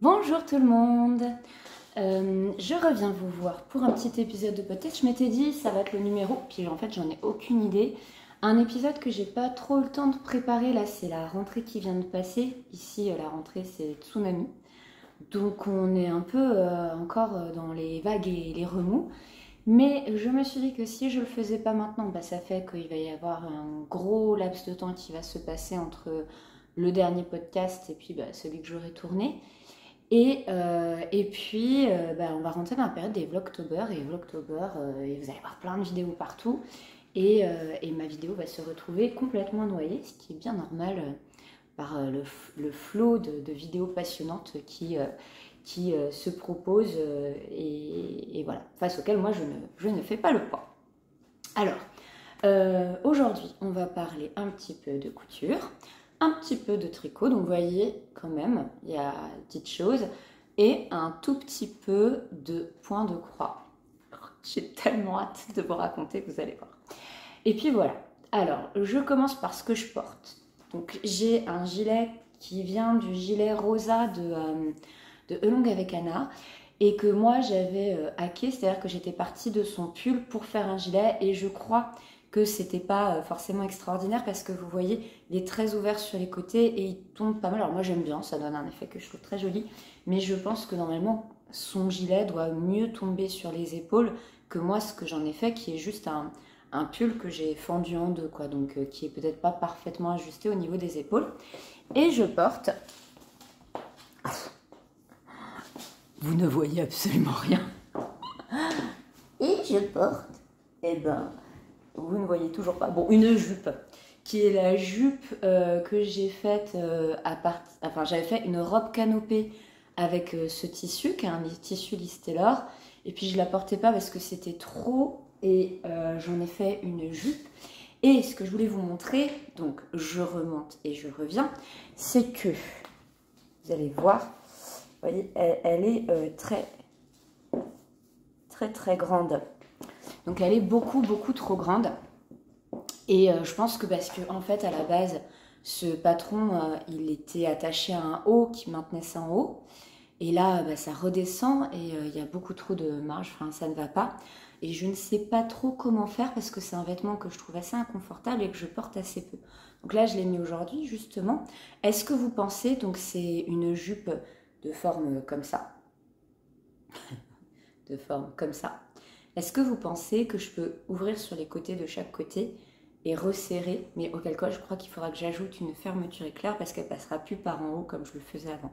Bonjour tout le monde. Je reviens vous voir pour un petit épisode de podcast. Je m'étais dit ça va être le numéro, puis en fait j'en ai aucune idée. Un épisode que j'ai pas trop eu le temps de préparer, là c'est la rentrée qui vient de passer. Ici la rentrée c'est tsunami. Donc on est un peu encore dans les vagues et les remous. Mais je me suis dit que si je le faisais pas maintenant, bah, ça fait qu'il va y avoir un gros laps de temps qui va se passer entre le dernier podcast et puis bah, celui que j'aurai tourné. Et puis, bah, on va rentrer dans la période des Vlogtober. Et Vlogtober, et vous allez voir plein de vidéos partout. Et ma vidéo va se retrouver complètement noyée, ce qui est bien normal par le flot de vidéos passionnantes qui se proposent et voilà, face auxquelles moi je ne fais pas le poids. Alors, aujourd'hui, on va parler un petit peu de couture, un petit peu de tricot. Donc, vous voyez, quand même, il y a des petites choses et un tout petit peu de point de croix. J'ai tellement hâte de vous raconter, vous allez voir. Et puis voilà. Alors, je commence par ce que je porte. Donc, j'ai un gilet qui vient du gilet Rosa de Elong avec Anna et que moi j'avais hacké, c'est-à-dire que j'étais partie de son pull pour faire un gilet et je crois que c'était pas forcément extraordinaire parce que vous voyez, il est très ouvert sur les côtés et il tombe pas mal. Alors moi j'aime bien, ça donne un effet que je trouve très joli, mais je pense que normalement son gilet doit mieux tomber sur les épaules que moi ce que j'en ai fait qui est juste un pull que j'ai fendu en deux, quoi, donc qui est peut-être pas parfaitement ajusté au niveau des épaules. Et je porte, vous ne voyez absolument rien. Et je porte, eh ben, vous ne voyez toujours pas. Bon, une jupe, qui est la jupe que j'ai faite Enfin, j'avais fait une robe canopée avec ce tissu, qui est un tissu Liz Taylor. Et puis, je la portais pas parce que c'était trop. Et j'en ai fait une jupe. Et ce que je voulais vous montrer, donc je remonte et je reviens, c'est que, vous allez voir, vous voyez, elle est très grande. Donc elle est beaucoup trop grande. Et je pense que parce que en fait à la base ce patron il était attaché à un haut qui maintenait ça en haut. Et là bah, ça redescend et il y a beaucoup trop de marge, enfin ça ne va pas. Et je ne sais pas trop comment faire parce que c'est un vêtement que je trouve assez inconfortable et que je porte assez peu. Donc là je l'ai mis aujourd'hui justement. Est-ce que vous pensez, donc c'est une jupe de forme comme ça, de forme comme ça. Est-ce que vous pensez que je peux ouvrir sur les côtés de chaque côté et resserrer, mais auquel cas je crois qu'il faudra que j'ajoute une fermeture éclair parce qu'elle passera plus par en haut comme je le faisais avant.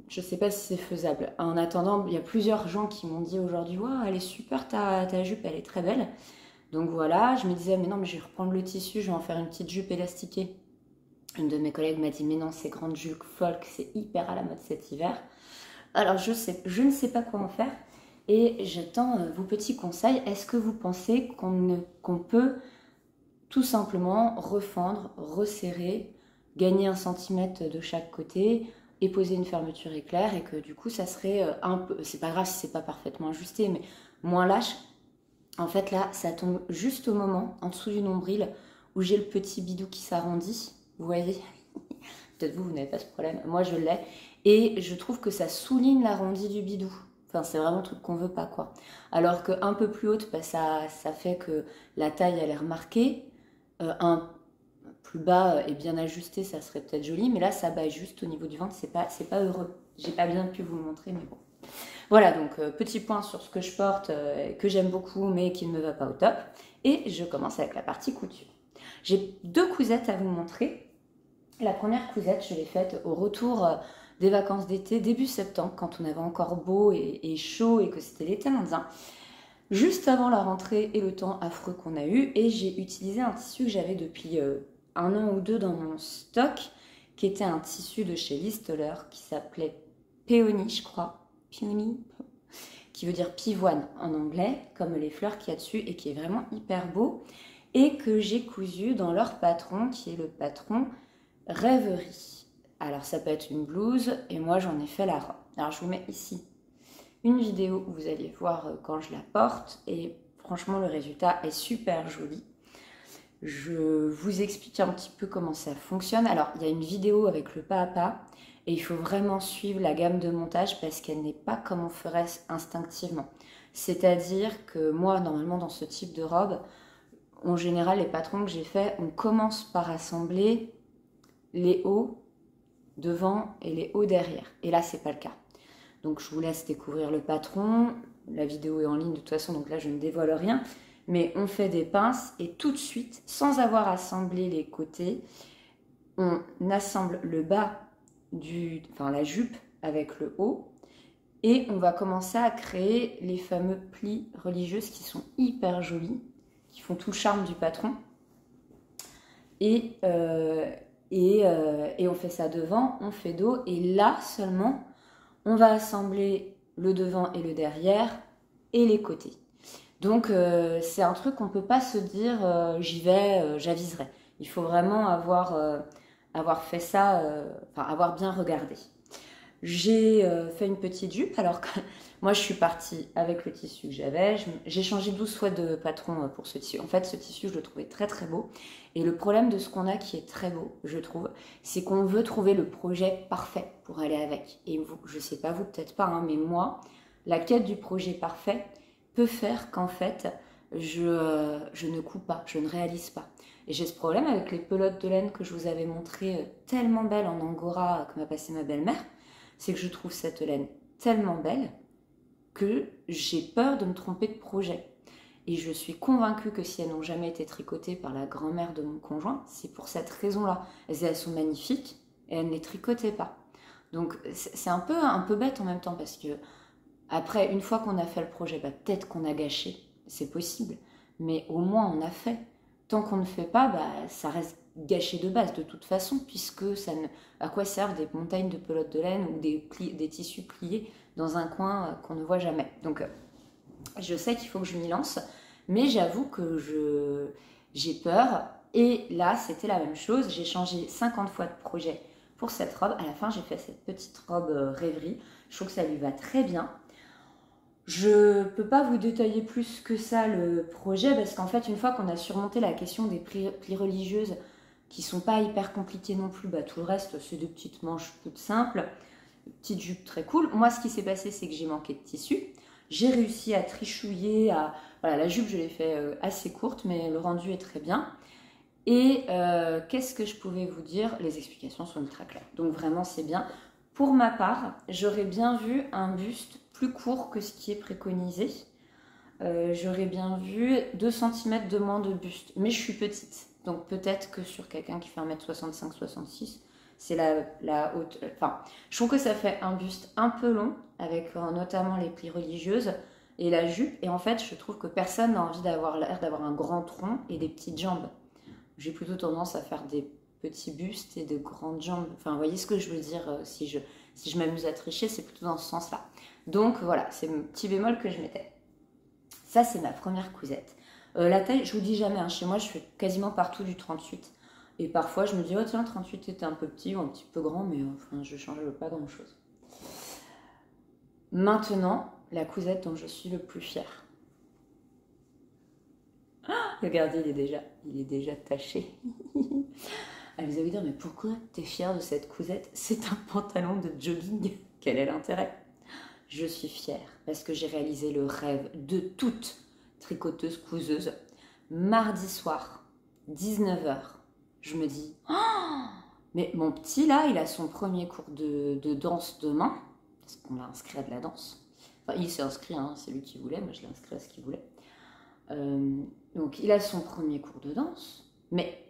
Je ne sais pas si c'est faisable. En attendant, il y a plusieurs gens qui m'ont dit aujourd'hui wow, elle est super ta jupe, elle est très belle. Donc voilà, je me disais mais non mais je vais reprendre le tissu, je vais en faire une petite jupe élastiquée. Une de mes collègues m'a dit mais non, ces grandes jupes folk, c'est hyper à la mode cet hiver. Alors je ne sais pas quoi en faire et j'attends vos petits conseils. Est-ce que vous pensez qu'on peut tout simplement refendre, resserrer, gagner 1 cm de chaque côté et poser une fermeture éclair et que du coup ça serait un peu, c'est pas grave si c'est pas parfaitement ajusté, mais moins lâche. En fait là ça tombe juste au moment en dessous du nombril où j'ai le petit bidou qui s'arrondit, vous voyez. Peut-être vous n'avez pas ce problème, moi je l'ai et je trouve que ça souligne l'arrondi du bidou. Enfin, c'est vraiment un truc qu'on veut pas, quoi. Alors qu'un peu plus haute, bah, ça fait que la taille a l'air marquée. Un plus bas et bien ajusté, ça serait peut-être joli, mais là, ça bat juste au niveau du ventre, c'est pas heureux. J'ai pas bien pu vous le montrer, mais bon. Voilà, donc petit point sur ce que je porte, que j'aime beaucoup, mais qui ne me va pas au top. Et je commence avec la partie couture. J'ai 2 cousettes à vous montrer. La première cousette, je l'ai faite au retour des vacances d'été, début septembre, quand on avait encore beau et chaud et que c'était l'été indien. Juste avant la rentrée et le temps affreux qu'on a eu, et j'ai utilisé un tissu que j'avais depuis 1 an ou 2 dans mon stock, qui était un tissu de chez Listoller, qui s'appelait Peony, je crois. Peony, qui veut dire pivoine en anglais, comme les fleurs qu'il y a dessus, et qui est vraiment hyper beau, et que j'ai cousu dans leur patron, qui est le patron Rêverie. Alors ça peut être une blouse, et moi j'en ai fait la robe. Alors je vous mets ici une vidéo où vous allez voir quand je la porte et franchement le résultat est super joli. je vous explique un petit peu comment ça fonctionne. Alors, il y a une vidéo avec le pas à pas et il faut vraiment suivre la gamme de montage parce qu'elle n'est pas comme on ferait instinctivement. C'est-à-dire que moi, normalement, dans ce type de robe, en général, les patrons que j'ai fait, on commence par assembler les hauts devant et les hauts derrière. Et là, c'est pas le cas. Donc, je vous laisse découvrir le patron. La vidéo est en ligne de toute façon, donc là, je ne dévoile rien. Mais on fait des pinces et tout de suite, sans avoir assemblé les côtés, on assemble le bas enfin la jupe avec le haut et on va commencer à créer les fameux plis religieuses qui sont hyper jolis, qui font tout le charme du patron. Et on fait ça devant, on fait dos et là seulement, on va assembler le devant et le derrière et les côtés. Donc c'est un truc qu'on ne peut pas se dire j'y vais, j'aviserai. Il faut vraiment avoir fait ça, avoir bien regardé. J'ai fait une petite jupe, alors que moi je suis partie avec le tissu que j'avais. J'ai changé 12 fois de patron pour ce tissu. En fait, ce tissu, je le trouvais très très beau. Et le problème de ce qu'on a qui est très beau, je trouve, c'est qu'on veut trouver le projet parfait pour aller avec. Et vous, je sais pas vous, peut-être pas, hein, mais moi, la quête du projet parfait peut faire qu'en fait, je ne couds pas, je ne réalise pas. Et j'ai ce problème avec les pelotes de laine que je vous avais montrées tellement belles en angora que m'a passé ma belle-mère, c'est que je trouve cette laine tellement belle que j'ai peur de me tromper de projet. Et je suis convaincue que si elles n'ont jamais été tricotées par la grand-mère de mon conjoint, c'est pour cette raison-là. Elles sont magnifiques et elles ne les tricotaient pas. Donc c'est un peu bête en même temps parce que après, une fois qu'on a fait le projet, peut-être qu'on a gâché, c'est possible, mais au moins on a fait. Tant qu'on ne fait pas, ça reste gâché de base de toute façon, puisque ça ne... à quoi servent des montagnes de pelotes de laine ou des tissus pliés dans un coin qu'on ne voit jamais. Donc je sais qu'il faut que je m'y lance, mais j'avoue que j'ai peur. Et là, c'était la même chose. J'ai changé 50 fois de projet pour cette robe. À la fin, j'ai fait cette petite robe rêverie. Je trouve que ça lui va très bien. Je ne peux pas vous détailler plus que ça le projet parce qu'en fait, une fois qu'on a surmonté la question des plis religieuses qui sont pas hyper compliquées non plus, tout le reste, c'est des petites manches toutes simples, petites jupes très cool. Moi, ce qui s'est passé, c'est que j'ai manqué de tissu. J'ai réussi à trichouiller, voilà, la jupe, je l'ai fait assez courte, mais le rendu est très bien. Et qu'est-ce que je pouvais vous dire? Les explications sont ultra claires. Donc vraiment, c'est bien. Pour ma part, j'aurais bien vu un buste plus court que ce qui est préconisé. J'aurais bien vu 2 cm de moins de buste. Mais je suis petite. Donc peut-être que sur quelqu'un qui fait 1m65-66, c'est la haute. Enfin, je trouve que ça fait un buste un peu long, avec notamment les plis religieuses et la jupe. Et en fait, je trouve que personne n'a envie d'avoir l'air d'avoir un grand tronc et des petites jambes. J'ai plutôt tendance à faire des petits bustes et de grandes jambes. Enfin, vous voyez ce que je veux dire, si je m'amuse à tricher, c'est plutôt dans ce sens-là. Donc voilà, c'est mon petit bémol que je mettais. Ça, c'est ma première cousette. La taille, je vous dis jamais, hein, chez moi, je fais quasiment partout du 38. Et parfois, je me dis, oh tiens, 38 était un peu petit ou un petit peu grand, mais enfin, je ne change pas grand-chose. Maintenant, la cousette dont je suis le plus fière. Regardez, il est déjà taché. Ah, vous allez dire, mais pourquoi tu es fière de cette cousette? C'est un pantalon de jogging. Quel est l'intérêt? Je suis fière parce que j'ai réalisé le rêve de toute tricoteuse couseuse. Mardi soir, 19h, je me dis, oh, mais mon petit là, il a son premier cours de danse demain, parce qu'on l'a inscrit à de la danse. Enfin, il s'est inscrit, hein, c'est lui qui voulait, moi je l'ai inscrit à ce qu'il voulait. Donc il a son premier cours de danse, mais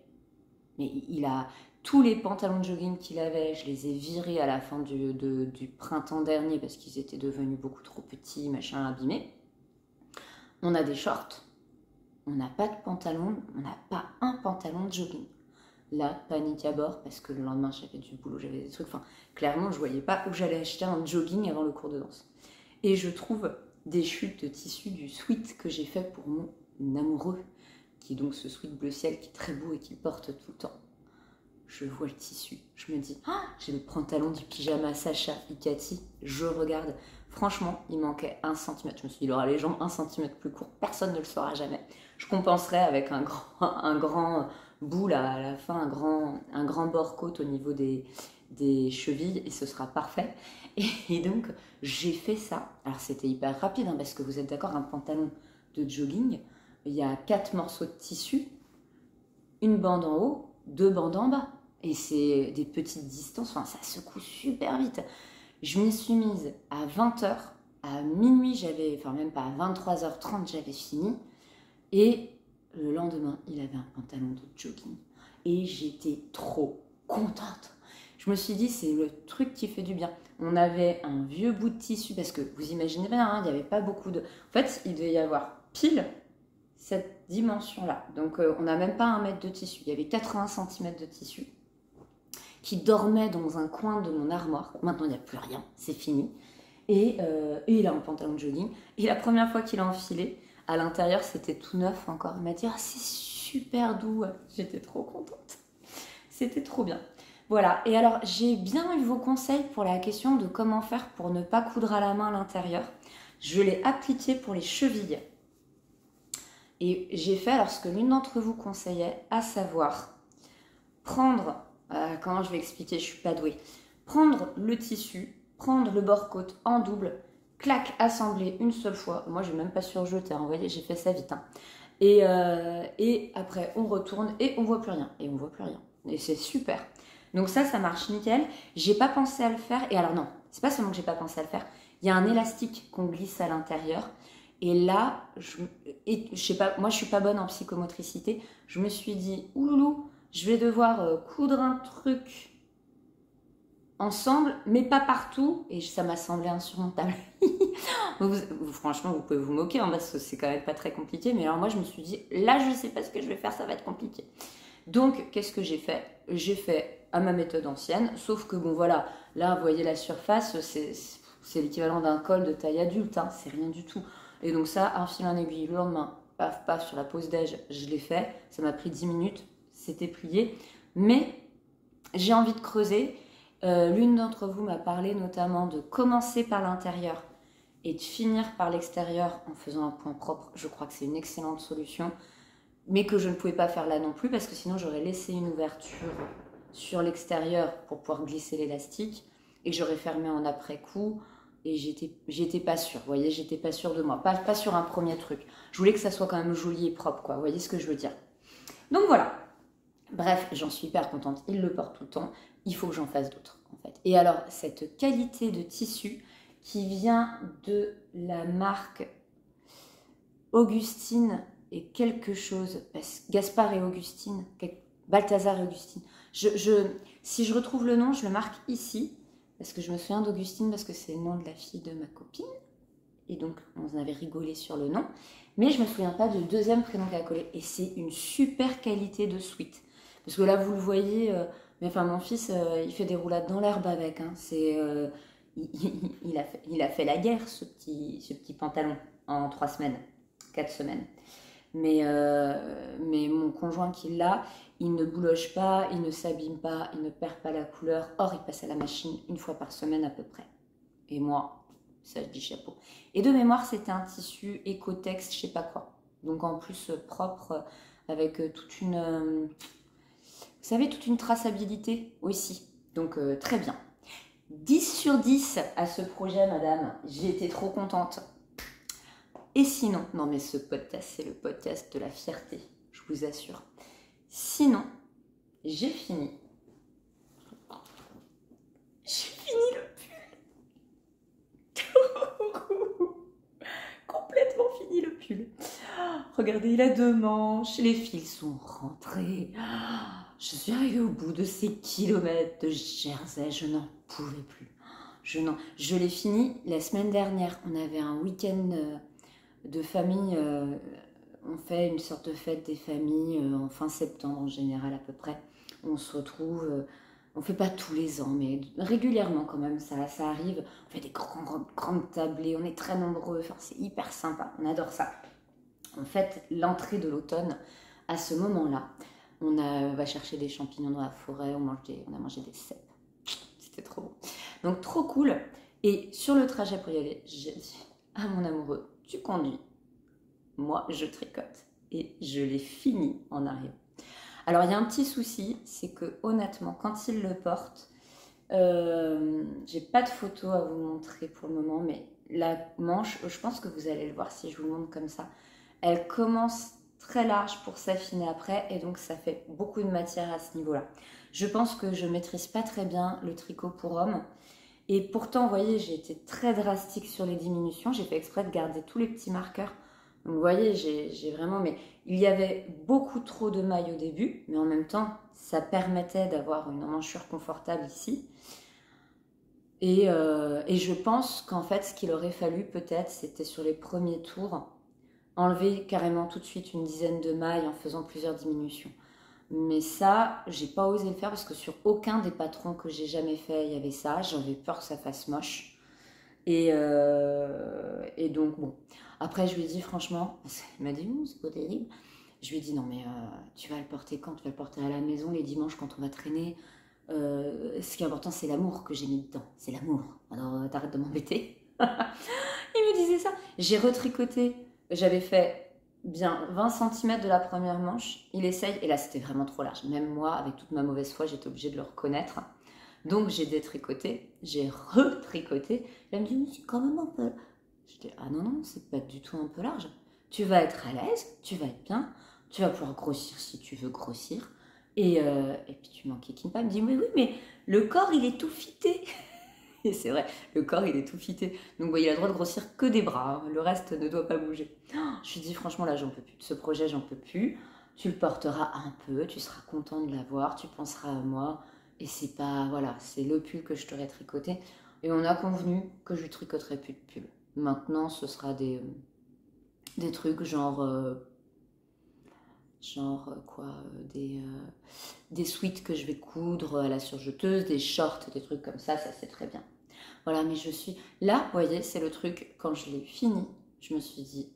il a tous les pantalons de jogging qu'il avait, je les ai virés à la fin du printemps dernier parce qu'ils étaient devenus beaucoup trop petits, machin, abîmés. On a des shorts, on n'a pas de pantalon, on n'a pas un pantalon de jogging. Là, panique à bord parce que le lendemain j'avais du boulot, j'avais des trucs, enfin clairement je voyais pas où j'allais acheter un jogging avant le cours de danse. Et je trouve des chutes de tissu du sweat que j'ai fait pour mon amoureux, qui est donc ce sweat bleu ciel qui est très beau et qu'il porte tout le temps. je vois le tissu. Je me dis, ah, j'ai le pantalon du pyjama Sacha Icati. Je regarde. Franchement, il manquait 1 centimètre. Je me suis dit, il aura les jambes 1 centimètre plus courtes. Personne ne le saura jamais. Je compenserai avec un grand bout là, à la fin, un grand bord-côte au niveau des chevilles et ce sera parfait. Et donc, j'ai fait ça. Alors, c'était hyper rapide parce que vous êtes d'accord, un pantalon de jogging, il y a 4 morceaux de tissu, une bande en haut, 2 bandes en bas. Et c'est des petites distances, enfin, ça secoue super vite. Je m'y suis mise à 20h, à minuit, enfin même pas, à 23h30, j'avais fini. Et le lendemain, il avait un pantalon de jogging. Et j'étais trop contente. Je me suis dit, c'est le truc qui fait du bien. On avait un vieux bout de tissu, parce que vous imaginez bien, hein, il n'y avait pas beaucoup de... En fait, il devait y avoir pile cette dimension-là. Donc, on n'a même pas 1 mètre de tissu. Il y avait 80 cm de tissu qui dormait dans un coin de mon armoire. Maintenant, il n'y a plus rien, c'est fini. Et il a un pantalon de jogging. Et la première fois qu'il a enfilé, à l'intérieur, c'était tout neuf encore. Il m'a dit, ah, c'est super doux. J'étais trop contente. C'était trop bien. Voilà. Et alors, j'ai bien eu vos conseils pour la question de comment faire pour ne pas coudre à la main à l'intérieur. Je l'ai appliqué pour les chevilles. Et j'ai fait alors ce que l'une d'entre vous conseillait, à savoir prendre, comment je vais expliquer, je suis pas douée, prendre le tissu, prendre le bord-côte en double, clac, assembler une seule fois. Moi, je n'ai même pas surjeté, hein, vous voyez, j'ai fait ça vite. Hein. Et après, on retourne et on voit plus rien. Et on voit plus rien. Et c'est super. Donc ça marche nickel. J'ai pas pensé à le faire. Et alors non, c'est pas seulement que j'ai pas pensé à le faire. Il y a un élastique qu'on glisse à l'intérieur. Et là, je sais pas, moi je suis pas bonne en psychomotricité. Je me suis dit, ouloulou, je vais devoir coudre un truc ensemble, mais pas partout. Et ça m'a semblé insurmontable. Franchement, vous pouvez vous moquer, hein, parce que c'est quand même pas très compliqué. Mais alors moi, je me suis dit, là, je sais pas ce que je vais faire, ça va être compliqué. Donc, qu'est-ce que j'ai fait? J'ai fait à ma méthode ancienne, sauf que bon, voilà, là, vous voyez la surface, c'est l'équivalent d'un col de taille adulte, hein, c'est rien du tout. Et donc ça, un fil, un aiguille, le lendemain, paf, paf, sur la pause déj, je l'ai fait. Ça m'a pris 10 minutes, c'était plié. Mais j'ai envie de creuser. L'une d'entre vous m'a parlé notamment de commencer par l'intérieur et de finir par l'extérieur en faisant un point propre. Je crois que c'est une excellente solution, mais que je ne pouvais pas faire là non plus parce que sinon j'aurais laissé une ouverture sur l'extérieur pour pouvoir glisser l'élastique et que j'aurais fermé en après-coup. Et j'étais pas sûre, vous voyez, j'étais pas sûre de moi, pas sur un premier truc. Je voulais que ça soit quand même joli et propre, quoi, vous voyez ce que je veux dire. Donc voilà, bref, j'en suis hyper contente, il le porte tout le temps, il faut que j'en fasse d'autres, en fait. Et alors, cette qualité de tissu qui vient de la marque Augustine et quelque chose, Gaspard et Augustine, Balthazar et Augustine, si je retrouve le nom, je le marque ici, parce que je me souviens d'Augustine, parce que c'est le nom de la fille de ma copine. Et donc, on avait rigolé sur le nom. Mais je ne me souviens pas du deuxième prénom qu'elle a collé. Et c'est une super qualité de sweat. Parce que là, vous le voyez, mais enfin, mon fils, il fait des roulades dans l'herbe avec. Hein. Il a fait la guerre, ce petit pantalon, en 3 semaines, 4 semaines. Mais mon conjoint qui l'a, il ne bouloche pas, il ne s'abîme pas, il ne perd pas la couleur. Or, il passe à la machine 1 fois par semaine à peu près. Et moi, ça, je dis chapeau. Et de mémoire, c'était un tissu Ecotex, je sais pas quoi. Donc en plus propre, avec toute une... vous savez, toute une traçabilité aussi. Donc très bien. 10 sur 10 à ce projet, madame. J'ai été trop contente. Et sinon, non mais ce podcast, c'est le podcast de la fierté, je vous assure. Sinon, j'ai fini. J'ai fini le pull. Complètement fini le pull. Regardez, il a 2 manches, les fils sont rentrés. Je suis arrivée au bout de ces kilomètres de jersey, je n'en pouvais plus. Je l'ai fini la semaine dernière. On avait un week-end de famille, on fait une sorte de fête des familles en fin septembre en général à peu près. On se retrouve, on fait pas tous les ans, mais régulièrement quand même, ça arrive. On fait des grandes tablées, on est très nombreux, enfin, c'est hyper sympa, on adore ça. En fait, l'entrée de l'automne, à ce moment-là, va chercher des champignons dans la forêt, on a mangé des cèpes. C'était trop bon. Donc trop cool. Et sur le trajet pour y aller, j'ai dit à mon amoureux, tu conduis, moi je tricote. Et je l'ai fini en arrivant. Alors il y a un petit souci, c'est que honnêtement, quand il le porte, j'ai pas de photo à vous montrer pour le moment, mais la manche, je pense que vous allez le voir si je vous le montre comme ça, elle commence très large pour s'affiner après et donc ça fait beaucoup de matière à ce niveau-là. Je pense que je maîtrise pas très bien le tricot pour homme et pourtant, vous voyez, j'ai été très drastique sur les diminutions, j'ai fait exprès de garder tous les petits marqueurs. Donc vous voyez, j'ai vraiment... Mais il y avait beaucoup trop de mailles au début, mais en même temps, ça permettait d'avoir une emmanchure confortable ici. Et je pense qu'en fait, ce qu'il aurait fallu peut-être, c'était sur les premiers tours, enlever carrément tout de suite une dizaine de mailles en faisant plusieurs diminutions. Mais ça, j'ai pas osé le faire parce que sur aucun des patrons que j'ai jamais fait, il y avait ça. J'avais peur que ça fasse moche. Et donc, bon. Après, je lui ai dit, franchement, il m'a dit, c'est pas terrible. Je lui ai dit, non, mais tu vas le porter quand? Tu vas le porter à la maison les dimanches quand on va traîner. Ce qui est important, c'est l'amour que j'ai mis dedans. C'est l'amour. Alors, t'arrêtes de m'embêter. Il me disait ça. J'ai retricoté. J'avais fait bien 20 cm de la première manche. Il essaye. Et là, c'était vraiment trop large. Même moi, avec toute ma mauvaise foi, j'étais obligée de le reconnaître. Donc, j'ai détricoté. J'ai retricoté. Elle me dit, mais c'est quand même un peu... Je dis, ah non, non, c'est pas du tout un peu large. Tu vas être à l'aise. Tu vas être bien. Tu vas pouvoir grossir si tu veux grossir. Et puis tu m'enquiquines pas, elle me dit mais oui, mais le corps il est tout fité. Et c'est vrai, le corps il est tout fité. Donc il a le droit de grossir que des bras, hein. Le reste ne doit pas bouger. Je lui dis franchement là j'en peux plus, de ce projet j'en peux plus. Tu le porteras un peu, tu seras content de l'avoir, tu penseras à moi. Et c'est pas, voilà, c'est le pull que je t'aurais tricoté. Et on a convenu que je lui tricoterai plus de pull. Maintenant ce sera des trucs des sweats que je vais coudre à la surjeteuse, des shorts, des trucs comme ça c'est très bien. Voilà, mais je suis... Là, vous voyez, c'est le truc, quand je l'ai fini, je me suis dit,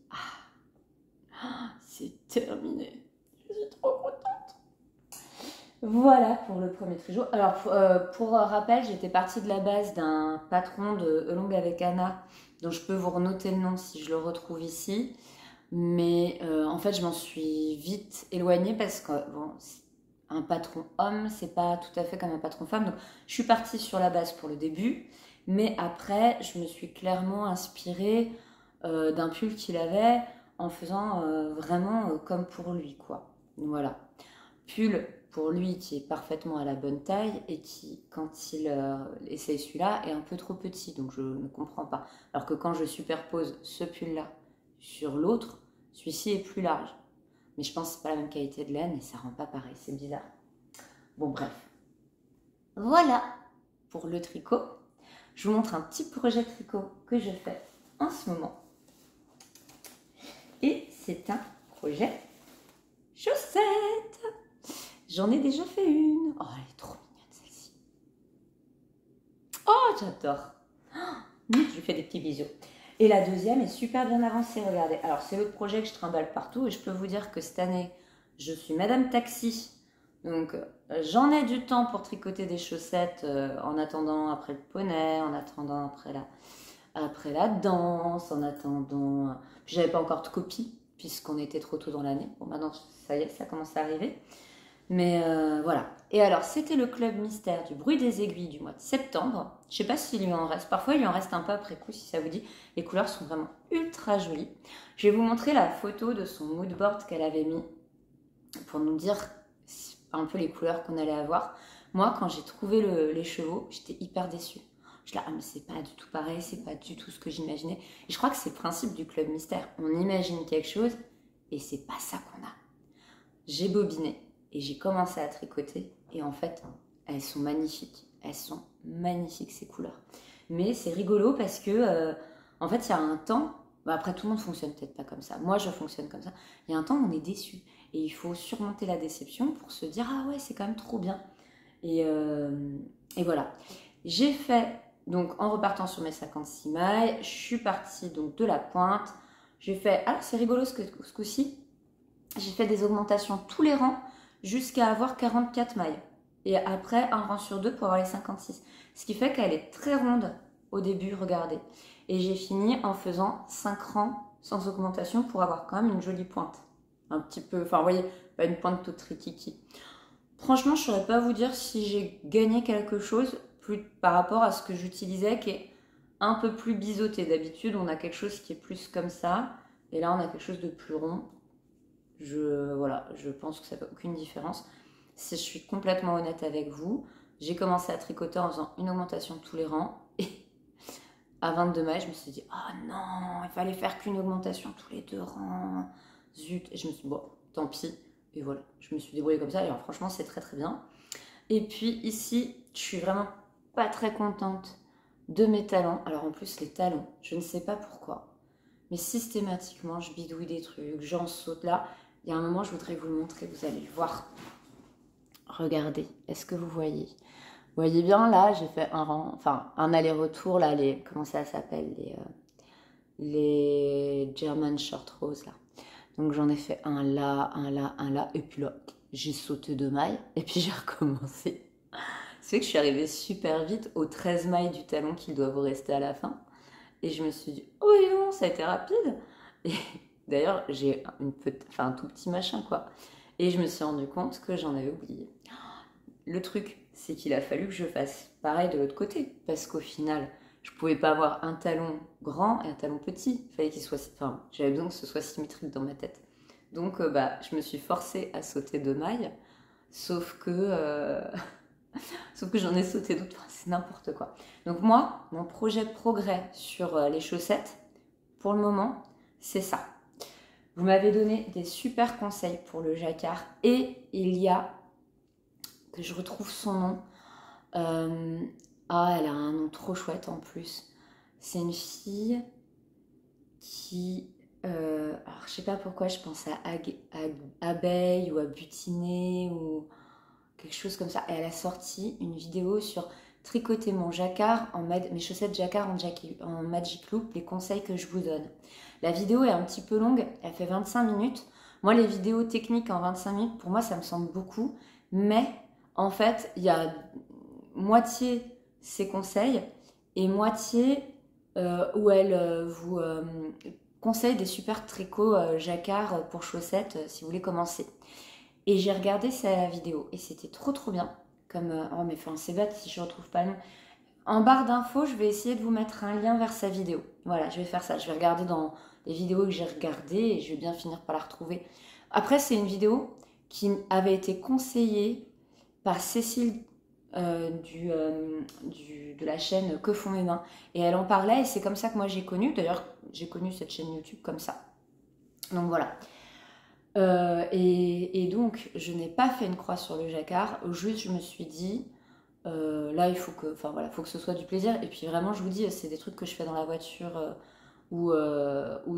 c'est terminé. Je suis trop contente. Voilà pour le premier trijo. Alors, pour rappel, j'étais partie de la base d'un patron de Elong avec Anna, dont je peux vous renoter le nom si je le retrouve ici. Mais en fait, je m'en suis vite éloignée parce que bon, un patron homme, c'est pas tout à fait comme un patron femme. Donc, je suis partie sur la base pour le début, mais après, je me suis clairement inspirée d'un pull qu'il avait en faisant vraiment comme pour lui, quoi. Voilà. Pull pour lui qui est parfaitement à la bonne taille et qui, quand il essaye celui-là, est un peu trop petit. Donc, je ne comprends pas. Alors que quand je superpose ce pull-là sur l'autre, celui-ci est plus large. Mais je pense que c'est pas la même qualité de laine et ça rend pas pareil, c'est bizarre. Bon bref. Voilà pour le tricot. Je vous montre un petit projet tricot que je fais en ce moment. Et c'est un projet chaussette. J'en ai déjà fait une. Oh, elle est trop mignonne celle-ci. Oh, j'adore. Je lui fais des petits bisous. Et la deuxième est super bien avancée, regardez. Alors, c'est l'autre projet que je trimballe partout et je peux vous dire que cette année, je suis Madame Taxi. Donc, j'en ai du temps pour tricoter des chaussettes en attendant après le poney, en attendant après la danse, en attendant... Puis, j'avais pas encore de copie puisqu'on était trop tôt dans l'année. Bon, maintenant, ça y est, ça commence à arriver. Mais voilà. Et alors, c'était le club mystère du bruit des aiguilles du mois de septembre. Je sais pas s'il lui en reste. Parfois, il lui en reste un peu après coup, si ça vous dit. Les couleurs sont vraiment ultra jolies. Je vais vous montrer la photo de son mood board qu'elle avait mis pour nous dire un peu les couleurs qu'on allait avoir. Moi, quand j'ai trouvé les chevaux, j'étais hyper déçue. Je dis, ah, mais c'est pas du tout pareil, c'est pas du tout ce que j'imaginais. Et je crois que c'est le principe du club mystère. On imagine quelque chose et c'est pas ça qu'on a. J'ai bobiné. Et j'ai commencé à tricoter et en fait, elles sont magnifiques. Elles sont magnifiques ces couleurs. Mais c'est rigolo parce que, en fait, il y a un temps, après tout le monde fonctionne peut-être pas comme ça. Moi, je fonctionne comme ça. Il y a un temps où on est déçu et il faut surmonter la déception pour se dire ah ouais, c'est quand même trop bien. Et voilà. J'ai fait, donc en repartant sur mes 56 mailles, je suis partie donc de la pointe. J'ai fait, c'est rigolo ce coup-ci. J'ai fait des augmentations tous les rangs. jusqu'à avoir 44 mailles. Et après, un rang sur deux pour avoir les 56. Ce qui fait qu'elle est très ronde au début, regardez. Et j'ai fini en faisant 5 rangs sans augmentation pour avoir quand même une jolie pointe. Un petit peu, enfin vous voyez, pas une pointe toute rikiki. Franchement, je ne saurais pas vous dire si j'ai gagné quelque chose plus par rapport à ce que j'utilisais qui est un peu plus biseauté. D'habitude, on a quelque chose qui est plus comme ça. Et là, on a quelque chose de plus rond. Voilà, je pense que ça fait aucune différence. Si je suis complètement honnête avec vous, j'ai commencé à tricoter en faisant une augmentation de tous les rangs. Et à 22 mailles, je me suis dit, oh non, il fallait faire qu'une augmentation tous les 2 rangs. Zut. Et je me suis dit, bon, tant pis. Et voilà, je me suis débrouillée comme ça. Et alors, franchement, c'est très très bien. Et puis ici, je suis vraiment pas très contente de mes talons. Alors en plus, les talons, je ne sais pas pourquoi. Mais systématiquement, je bidouille des trucs, j'en saute là. Il y a un moment, je voudrais vous le montrer, vous allez le voir. Regardez, est-ce que vous voyez? Vous voyez bien, là, j'ai fait un aller-retour, là, comment ça s'appelle? Les German Short Rows, là. Donc j'en ai fait un là, et puis là, j'ai sauté 2 mailles, et puis j'ai recommencé. C'est que je suis arrivée super vite aux 13 mailles du talon qui doivent vous rester à la fin. Et je me suis dit, oh non, ça a été rapide. Et d'ailleurs, j'ai un tout petit machin, quoi. Et je me suis rendu compte que j'en avais oublié. Le truc, c'est qu'il a fallu que je fasse pareil de l'autre côté. Parce qu'au final, je pouvais pas avoir un talon grand et un talon petit. Il fallait qu'il soit, j'avais besoin que ce soit symétrique dans ma tête. Donc, je me suis forcée à sauter 2 mailles. Sauf que j'en ai sauté d'autres. Enfin, c'est n'importe quoi. Donc moi, mon projet de progrès sur les chaussettes, pour le moment, c'est ça. Vous m'avez donné des super conseils pour le jacquard. Et il y a, que je retrouve son nom. Elle a un nom trop chouette en plus. C'est une fille qui... alors je sais pas pourquoi je pense à abeille ou à butiner ou quelque chose comme ça. Et elle a sorti une vidéo sur tricoter mon jacquard mes chaussettes jacquard en Magic Loop, les conseils que je vous donne. La vidéo est un petit peu longue, elle fait 25 minutes. Moi, les vidéos techniques en 25 minutes, pour moi, ça me semble beaucoup. Mais en fait, il y a moitié ses conseils et moitié où elle vous conseille des super tricots jacquard pour chaussettes si vous voulez commencer. Et j'ai regardé sa vidéo et c'était trop bien. Comme, oh mais enfin, c'est bête si je ne retrouve pas le nom. En barre d'infos, je vais essayer de vous mettre un lien vers sa vidéo. Voilà, je vais faire ça. Je vais regarder dans les vidéos que j'ai regardées et je vais bien finir par la retrouver. Après, c'est une vidéo qui avait été conseillée par Cécile de la chaîne Que font mes mains. Et elle en parlait et c'est comme ça que moi j'ai connu. D'ailleurs, j'ai connu cette chaîne YouTube comme ça. Donc voilà. Et donc, je n'ai pas fait une croix sur le jacquard. Juste, je me suis dit, là, il faut que, faut que ce soit du plaisir. Et puis vraiment, je vous dis, c'est des trucs que je fais dans la voiture ou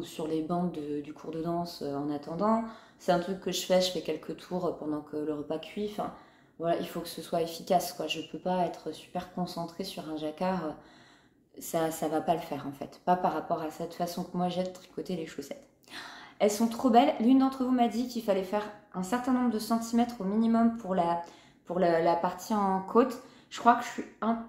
sur les bancs du cours de danse en attendant. C'est un truc que je fais quelques tours pendant que le repas cuit. Enfin, voilà, il faut que ce soit efficace, quoi. Je peux pas être super concentrée sur un jacquard. Ça va pas le faire, en fait. Pas par rapport à cette façon que moi j'ai de tricoter les chaussettes. Elles sont trop belles. L'une d'entre vous m'a dit qu'il fallait faire un certain nombre de centimètres au minimum pour la partie en côte. Je crois que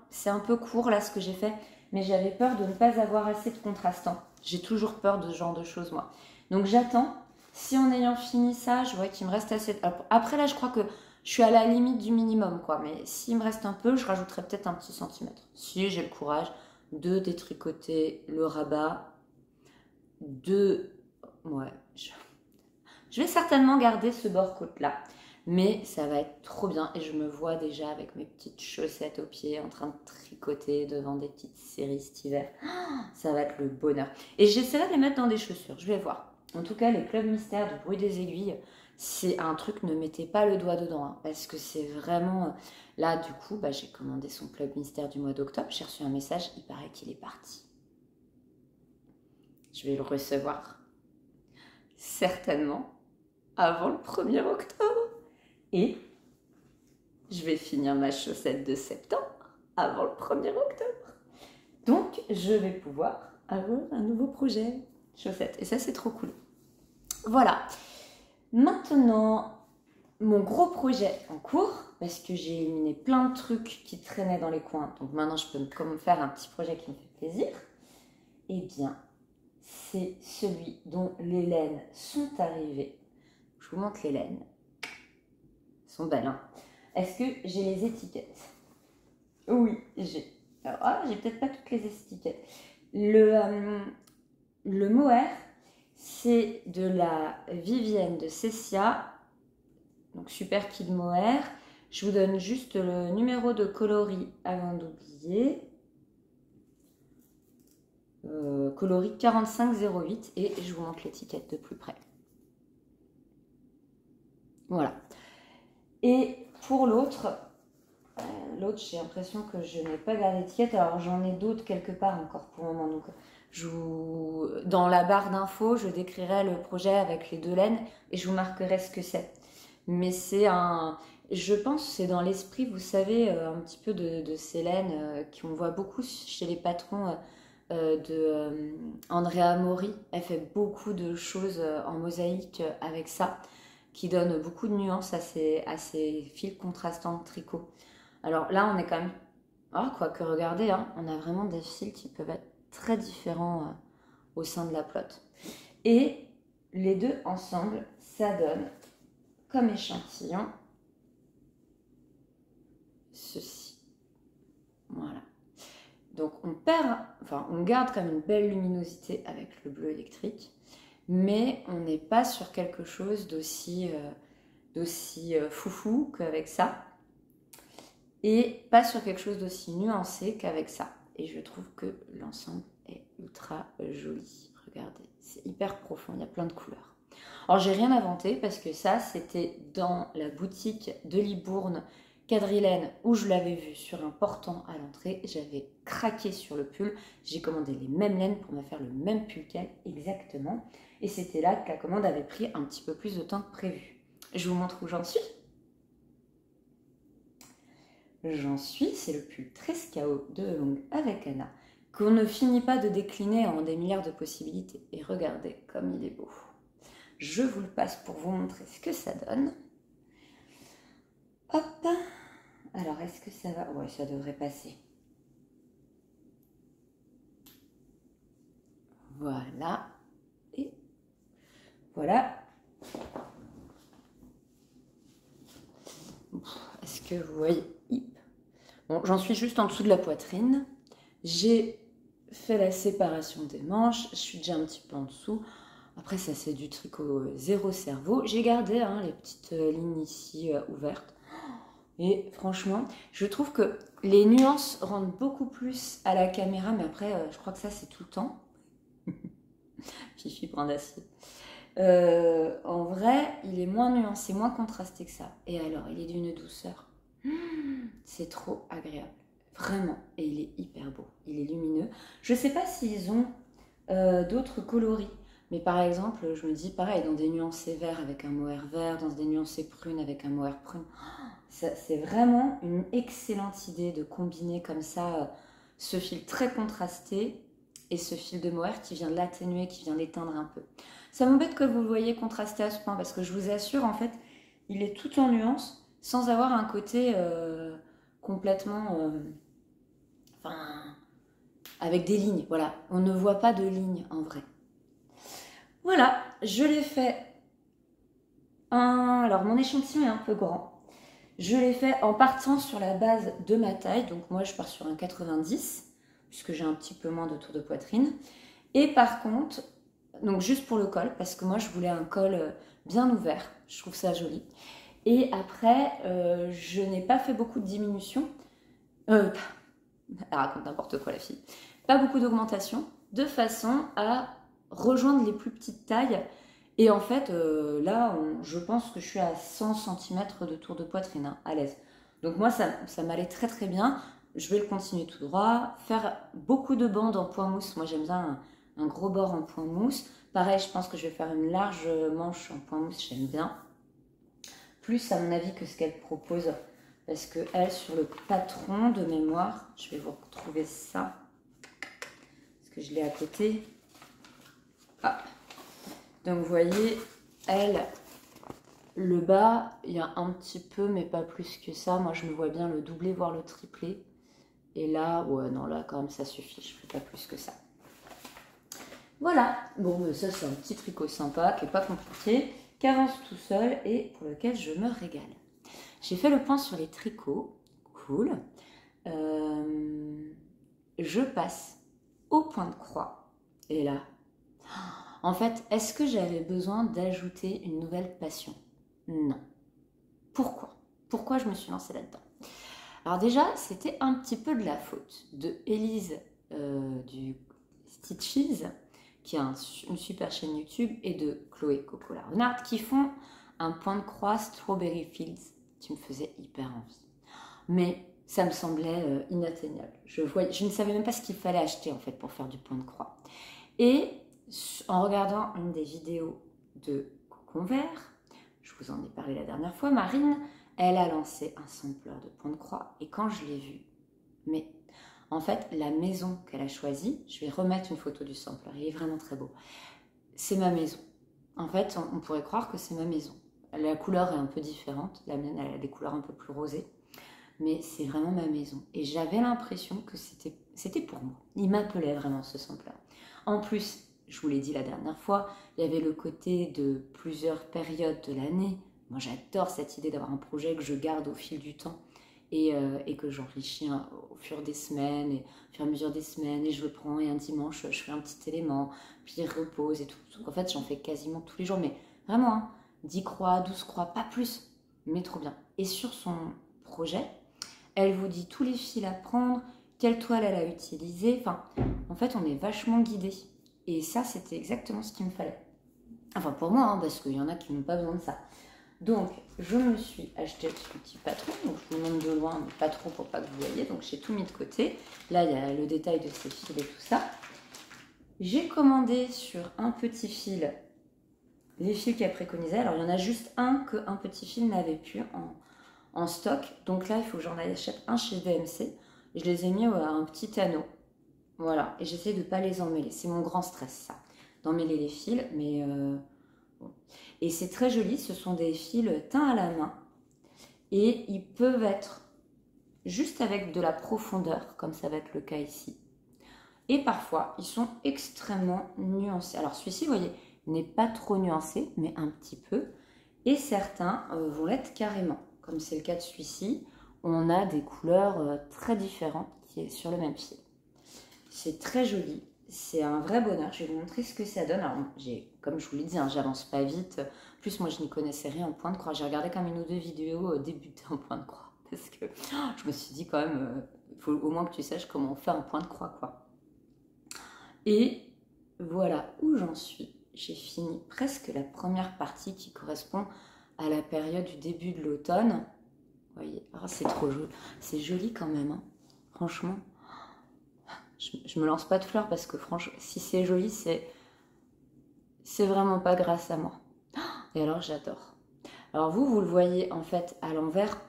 c'est un peu court là ce que j'ai fait, mais j'avais peur de ne pas avoir assez de contrastant. J'ai toujours peur de ce genre de choses moi. Donc j'attends. Si en ayant fini ça, je vois qu'il me reste assez... Après là, je crois que je suis à la limite du minimum quoi. Mais s'il me reste un peu, je rajouterai peut-être un petit centimètre. Si j'ai le courage de détricoter le rabat, ouais, je vais certainement garder ce bord côte là, mais ça va être trop bien et je me vois déjà avec mes petites chaussettes aux pieds en train de tricoter devant des petites séries cet hiver. Ça va être le bonheur. Et j'essaierai de les mettre dans des chaussures, je vais voir. En tout cas, les clubs mystères du bruit des aiguilles, c'est un truc, ne mettez pas le doigt dedans, hein, parce que c'est vraiment... Là, du coup, j'ai commandé son club mystère du mois d'octobre, j'ai reçu un message, il paraît qu'il est parti. Je vais le recevoir certainement avant le 1er octobre. Et je vais finir ma chaussette de septembre avant le 1er octobre. Donc, je vais pouvoir avoir un nouveau projet chaussette. Et ça, c'est trop cool. Voilà. Maintenant, mon gros projet en cours, parce que j'ai éliminé plein de trucs qui traînaient dans les coins, donc maintenant je peux comme faire un petit projet qui me fait plaisir, eh bien, c'est celui dont les laines sont arrivées. Je vous montre les laines. Elles sont belles, hein. Est-ce que j'ai les étiquettes? Oui, j'ai. Alors, j'ai peut-être pas toutes les étiquettes. Le mohair, c'est de la Vivienne de Cessia. Donc, Super Kid Mohair. Je vous donne juste le numéro de coloris avant d'oublier. Coloris 4508 et je vous montre l'étiquette de plus près. Voilà. Et pour l'autre, j'ai l'impression que je n'ai pas gardé d'étiquette. Alors j'en ai d'autres quelque part encore pour le moment. Donc dans la barre d'infos, je décrirai le projet avec les 2 laines et je vous marquerai ce que c'est. Mais c'est je pense que c'est dans l'esprit, vous savez, un petit peu de ces laines qu'on voit beaucoup chez les patrons Andrea Mori. Elle fait beaucoup de choses en mosaïque avec ça, qui donne beaucoup de nuances à ces fils contrastants de tricot. Alors là, on est quand même... quoique, regardez, hein, on a vraiment des fils qui peuvent être très différents au sein de la pelote. Et les deux ensemble, ça donne comme échantillon ceci. Voilà. Donc on garde quand même une belle luminosité avec le bleu électrique, mais on n'est pas sur quelque chose d'aussi foufou qu'avec ça, et pas sur quelque chose d'aussi nuancé qu'avec ça. Et je trouve que l'ensemble est ultra joli. Regardez, c'est hyper profond, il y a plein de couleurs. Alors j'ai rien inventé parce que ça c'était dans la boutique de Libourne Quadrilène où je l'avais vu sur un portant à l'entrée. J'avais craqué sur le pull, j'ai commandé les mêmes laines pour me faire le même pull qu'elle exactement. Et c'était là que la commande avait pris un petit peu plus de temps que prévu. Je vous montre où j'en suis. C'est le pull Trescao de Longue avec Anna, qu'on ne finit pas de décliner en des milliards de possibilités. Et regardez comme il est beau. Je vous le passe pour vous montrer ce que ça donne. Hop. Alors, est-ce que ça va? Ouais, ça devrait passer. Voilà. Et voilà. Est-ce que vous voyez? Bon, j'en suis juste en dessous de la poitrine. J'ai fait la séparation des manches. Je suis déjà un petit peu en dessous. Après, ça, c'est du tricot zéro cerveau. J'ai gardé les petites lignes ici ouvertes. Et franchement, je trouve que les nuances rendent beaucoup plus à la caméra. Mais après, je crois que ça, c'est tout le temps. Fifi brin d'acier. En vrai, il est moins nuancé, moins contrasté que ça. Et alors, il est d'une douceur. C'est trop agréable. Vraiment. Et il est hyper beau. Il est lumineux. Je ne sais pas s'ils ont d'autres coloris. Mais par exemple, je me dis pareil, dans des nuancés verts avec un mohair vert, dans des nuancés prunes avec un mohair prune. C'est vraiment une excellente idée de combiner comme ça ce fil très contrasté et ce fil de mohair qui vient l'atténuer, qui vient l'éteindre un peu. Ça m'embête que vous le voyez contrasté à ce point parce que je vous assure, en fait, il est tout en nuances sans avoir un côté complètement... avec des lignes, voilà. On ne voit pas de lignes en vrai. Voilà, je l'ai fait. Alors, mon échantillon est un peu grand. Je l'ai fait en partant sur la base de ma taille. Donc, moi, je pars sur un 90, puisque j'ai un petit peu moins de tour de poitrine. Et par contre, donc juste pour le col, parce que moi, je voulais un col bien ouvert. Je trouve ça joli. Et après, je n'ai pas fait beaucoup de diminution. Elle raconte n'importe quoi, la fille. Pas beaucoup d'augmentation, de façon à rejoindre les plus petites tailles. Et en fait, là, je pense que je suis à 100 cm de tour de poitrine, hein, à l'aise. Donc moi, ça m'allait très très bien. Je vais le continuer tout droit. Faire beaucoup de bandes en point mousse. Moi, j'aime bien un gros bord en point mousse. Pareil, je pense que je vais faire une large manche en point mousse, j'aime bien. Plus, à mon avis, que ce qu'elle propose. Parce que elle, sur le patron de mémoire, je vais vous retrouver ça. Parce que je l'ai à côté. Ah. Donc, vous voyez, elle, Le bas, il y a un petit peu, mais pas plus que ça. Moi, je me vois bien le doubler, voire le tripler. Et là, ouais, non, là, quand même, ça suffit. Je fais pas plus que ça. Voilà. Bon, ça, c'est un petit tricot sympa, qui n'est pas compliqué, qui avance tout seul et pour lequel je me régale. J'ai fait le point sur les tricots. Cool. Je passe au point de croix. Et là, en fait, est-ce que j'avais besoin d'ajouter une nouvelle passion? Non. Pourquoi? Pourquoi je me suis lancée là-dedans? Alors déjà, c'était un petit peu de la faute de Élise du Stitches, qui a une super chaîne YouTube, et de Chloé Coco la Renarde, qui font un point de croix Strawberry Fields qui me faisait hyper envie. Mais ça me semblait inatteignable. Je ne savais même pas ce qu'il fallait acheter en fait pour faire du point de croix. Et en regardant une des vidéos de Cocon Vert, je vous en ai parlé la dernière fois, Marine, elle a lancé un sampler de point de croix. Et quand je l'ai vu, mais en fait, la maison qu'elle a choisie, je vais remettre une photo du sampler, il est vraiment très beau. C'est ma maison. En fait, on pourrait croire que c'est ma maison. La couleur est un peu différente, la mienne elle a des couleurs un peu plus rosées, mais c'est vraiment ma maison. Et j'avais l'impression que c'était pour moi. Il m'appelait vraiment ce sampler. En plus, je vous l'ai dit la dernière fois, il y avait le côté de plusieurs périodes de l'année. Moi, j'adore cette idée d'avoir un projet que je garde au fil du temps et que j'enrichis au fur des semaines, et au fur et à mesure des semaines, et je le prends, et un dimanche, je fais un petit élément, puis il repose et tout. Donc en fait, j'en fais quasiment tous les jours, mais vraiment, hein, 10 croix, 12 croix, pas plus, mais trop bien. Et sur son projet, elle vous dit tous les fils à prendre, quelle toile elle a utilisée. Enfin, en fait, on est vachement guidé. Et ça, c'était exactement ce qu'il me fallait. Enfin, pour moi, hein, parce qu'il y en a qui n'ont pas besoin de ça. Donc, je me suis acheté ce petit patron. Donc, je vous montre de loin, mais pas trop pour pas que vous voyez. Donc, j'ai tout mis de côté. Là, il y a le détail de ces fils et tout ça. J'ai commandé sur un petit fil les fils qu'elle préconisait. Alors, il y en a juste un qu'un petit fil n'avait plus en stock. Donc là, il faut que j'en achète un chez DMC. Je les ai mis à un petit anneau. Voilà. Et j'essaie de ne pas les emmêler. C'est mon grand stress, ça. D'emmêler les fils. Mais bon. Et c'est très joli. Ce sont des fils teints à la main. Et ils peuvent être juste avec de la profondeur, comme ça va être le cas ici. Et parfois, ils sont extrêmement nuancés. Alors celui-ci, vous voyez, n'est pas trop nuancé, mais un petit peu. Et certains vont l'être carrément. Comme c'est le cas de celui-ci, on a des couleurs très différentes qui est sur le même fil. C'est très joli, c'est un vrai bonheur. Je vais vous montrer ce que ça donne. Alors, comme je vous l'ai dit, hein, j'avance pas vite. En plus, moi, je n'y connaissais rien en point de croix. J'ai regardé comme une ou deux vidéos débuter en point de croix. Parce que je me suis dit quand même, il faut au moins que tu saches comment on fait un point de croix, quoi. Et voilà où j'en suis. J'ai fini presque la première partie qui correspond à la période du début de l'automne. Vous voyez, oh, c'est trop joli. C'est joli quand même, hein. Franchement. Je me lance pas de fleurs parce que franchement, si c'est joli, c'est vraiment pas grâce à moi. Et alors, j'adore. Alors vous le voyez en fait à l'envers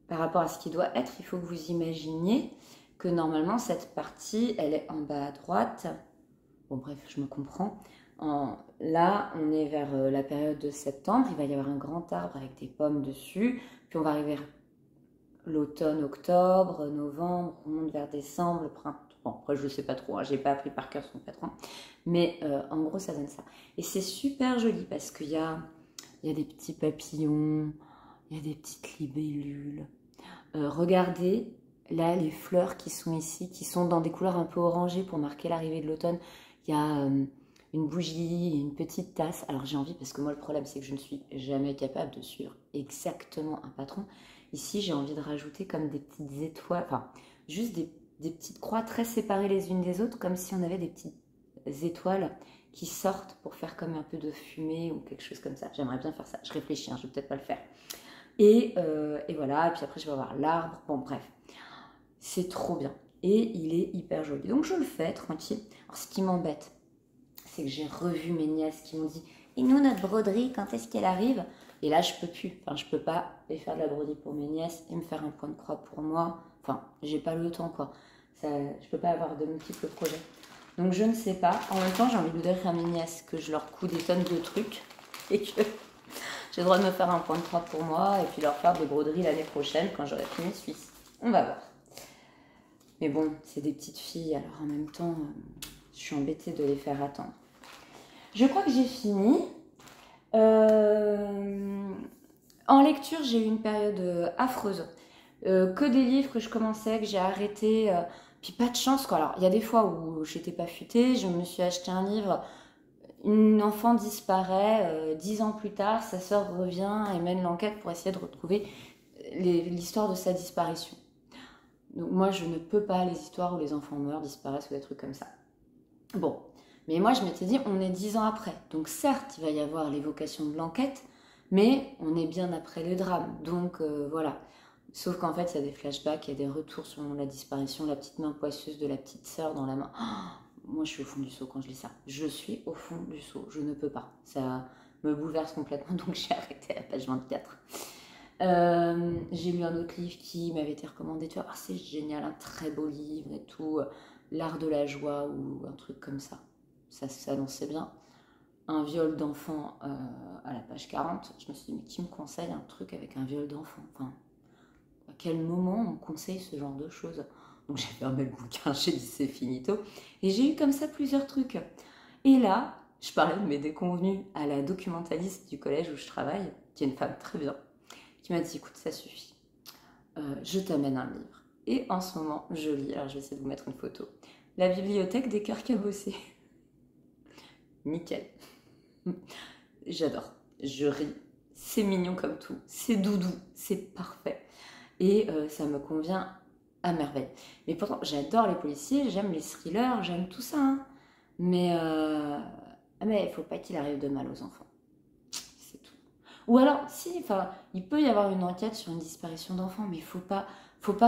par rapport à ce qui doit être. Il faut que vous imaginiez que normalement, cette partie, elle est en bas à droite. Bon, bref, je me comprends. Là, on est vers la période de septembre. Il va y avoir un grand arbre avec des pommes dessus. Puis on va arriver vers l'automne, octobre, novembre, on monte vers décembre, le printemps. Bon, après, je ne sais pas trop, hein, j'ai pas appris par cœur son patron. Mais en gros, ça donne ça. Et c'est super joli parce qu'il y a des petits papillons, il y a des petites libellules. Regardez, là, les fleurs qui sont ici, qui sont dans des couleurs un peu orangées pour marquer l'arrivée de l'automne. Il y a une bougie, une petite tasse. Alors j'ai envie, parce que moi le problème c'est que je ne suis jamais capable de suivre exactement un patron. Ici j'ai envie de rajouter comme des petites étoiles, enfin juste des petites croix très séparées les unes des autres, comme si on avait des petites étoiles qui sortent pour faire comme un peu de fumée ou quelque chose comme ça. J'aimerais bien faire ça, je réfléchis, hein, je vais peut-être pas le faire. Et voilà, et puis après je vais avoir l'arbre, bon bref, c'est trop bien. Et il est hyper joli. Donc je le fais tranquille. Alors ce qui m'embête, c'est que j'ai revu mes nièces qui m'ont dit « Et nous, notre broderie, quand est-ce qu'elle arrive ?» Et là, je peux plus. Enfin, je peux pas aller faire de la broderie pour mes nièces et me faire un point de croix pour moi. Enfin, j'ai pas le temps, quoi. Ça, je peux pas avoir de multiples projets. Donc je ne sais pas. En même temps, j'ai envie de dire à mes nièces que je leur couds des tonnes de trucs et que J'ai le droit de me faire un point de 3 pour moi et puis leur faire des broderies l'année prochaine quand j'aurai fini Suisse. On va voir. Mais bon, c'est des petites filles, alors en même temps, je suis embêtée de les faire attendre. Je crois que j'ai fini. En lecture, j'ai eu une période affreuse. Que des livres que je commençais, que j'ai arrêté. Puis pas de chance, quoi. Alors, il y a des fois où j'étais pas futée, je me suis acheté un livre, une enfant disparaît, 10 ans plus tard, sa sœur revient et mène l'enquête pour essayer de retrouver l'histoire de sa disparition. Donc moi, je ne peux pas les histoires où les enfants meurent, disparaissent ou des trucs comme ça. Bon, mais moi, je m'étais dit, on est 10 ans après. Donc certes, il va y avoir l'évocation de l'enquête, mais on est bien après le drame. Donc voilà. Sauf qu'en fait, il y a des flashbacks, il y a des retours sur la disparition, la petite main poisseuse de la petite sœur dans la main. Oh, moi, je suis au fond du seau quand je lis ça. Je suis au fond du seau. Je ne peux pas. Ça me bouleverse complètement, donc j'ai arrêté à la page 24. J'ai lu un autre livre qui m'avait été recommandé. Tu vois, oh, c'est génial, un très beau livre et tout. L'art de la joie ou un truc comme ça. Ça s'annonçait bien. Un viol d'enfant à la page 40. Je me suis dit, mais qui me conseille un truc avec un viol d'enfant? Enfin, à quel moment on conseille ce genre de choses? Donc j'ai fermé le bouquin, j'ai dit c'est finito. Et j'ai eu comme ça plusieurs trucs. Et là, je parlais de mes déconvenus à la documentaliste du collège où je travaille, qui est une femme très bien, qui m'a dit, écoute, ça suffit. Je t'amène un livre. Et en ce moment, je lis, alors je vais essayer de vous mettre une photo, La bibliothèque des cœurs cabossés. Nickel. J'adore. Je ris. C'est mignon comme tout. C'est doudou. C'est parfait. Et ça me convient à merveille. Mais pourtant, j'adore les policiers, j'aime les thrillers, j'aime tout ça. Hein. Mais il faut pas qu'il arrive de mal aux enfants. C'est tout. Ou alors, si, enfin, il peut y avoir une enquête sur une disparition d'enfants, mais il faut pas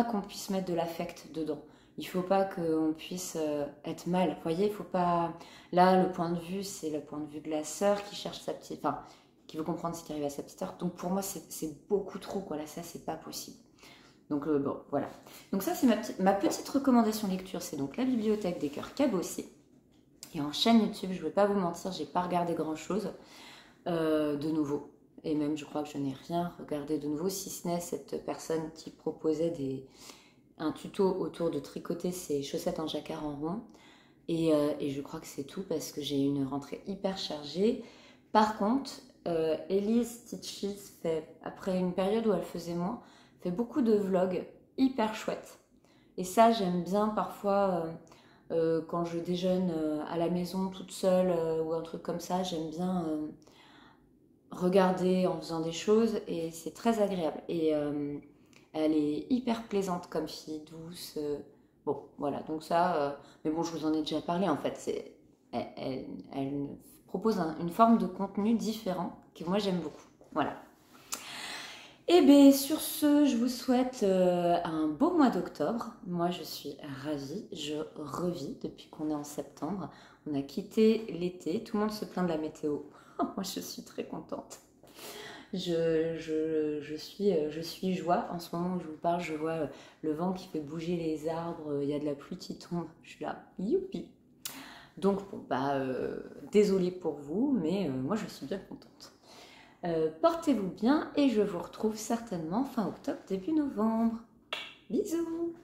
qu'on puisse mettre de l'affect dedans. Il faut pas qu'on puisse être mal. Vous voyez, il faut pas. Là, le point de vue, c'est le point de vue de la sœur qui cherche sa petite. Enfin, qui veut comprendre ce qui arrive à sa petite sœur. Donc pour moi, c'est beaucoup trop, quoi. Là, ça, c'est pas possible. Donc bon, voilà. Donc ça, c'est ma petite recommandation lecture. C'est donc La bibliothèque des cœurs cabossés. Et en chaîne YouTube, je ne vais pas vous mentir, j'ai pas regardé grand-chose de nouveau. Et même, je crois que je n'ai rien regardé de nouveau, si ce n'est cette personne qui proposait un tuto autour de tricoter ses chaussettes en jacquard en rond. Et je crois que c'est tout parce que j'ai une rentrée hyper chargée. Par contre, Elise Stitches fait, après une période où elle faisait moins, fait beaucoup de vlogs hyper chouettes. Et ça, j'aime bien parfois quand je déjeune à la maison toute seule ou un truc comme ça, j'aime bien regarder en faisant des choses et c'est très agréable. Et elle est hyper plaisante comme fille, douce. Bon, voilà, donc ça, mais bon, je vous en ai déjà parlé en fait. Elle propose une forme de contenu différent que moi j'aime beaucoup. Voilà. Et bien sur ce, je vous souhaite un beau mois d'octobre. Moi je suis ravie, je revis depuis qu'on est en septembre. On a quitté l'été, tout le monde se plaint de la météo. Moi je suis très contente. Je suis joie. En ce moment où je vous parle, je vois le vent qui fait bouger les arbres, il y a de la pluie qui tombe. Je suis là, youpi. Donc bon, désolée pour vous, mais moi je suis bien contente. Portez-vous bien et je vous retrouve certainement fin octobre, début novembre. Bisous!